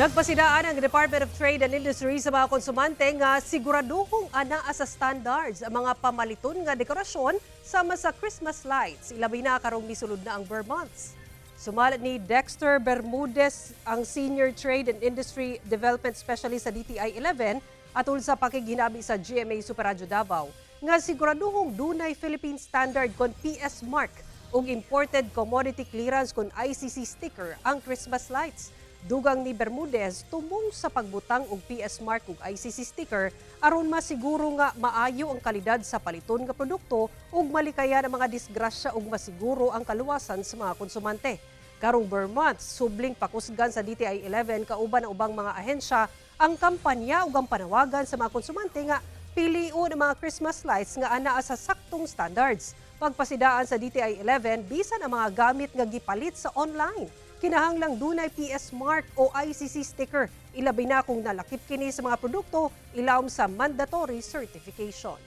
Nagpasidaan ang Department of Trade and Industry sa mga konsumante nga siguraduhong anaa sa standards ang mga pamaliton nga dekorasyon sama sa Christmas lights. Ilabi na karong misulod na ang Burr Months. Sumalat ni Dexter Bermudez, ang Senior Trade and Industry Development Specialist sa DTI-11 atol sa pakiginabi sa GMA Super Radio Davao nga siguraduhong dunay Philippine Standard kon PS Mark ug Imported Commodity Clearance kon ICC sticker ang Christmas lights. Dugang ni Bermudez tumong sa pagbutang og PS Mark ug ICC sticker aron masiguro nga maayo ang kalidad sa paliton nga produkto ug malikayan ang mga disgrasya ug masiguro ang kaluwasan sa mga konsumante. Karong Burr Month, subling pakusgan sa DTI-11 kauban ang ubang mga ahensya ang kampanya ug ang panawagan sa mga konsumante nga pilion ang mga Christmas lights nga anaa sa saktong standards. Pagpasidaan sa DTI-11 bisan ang mga gamit nga gipalit sa online. Kinahanglang dunay PS Mark o ICC sticker. Ilabi na kung nalakip kini sa mga produkto ilawom sa mandatory certification.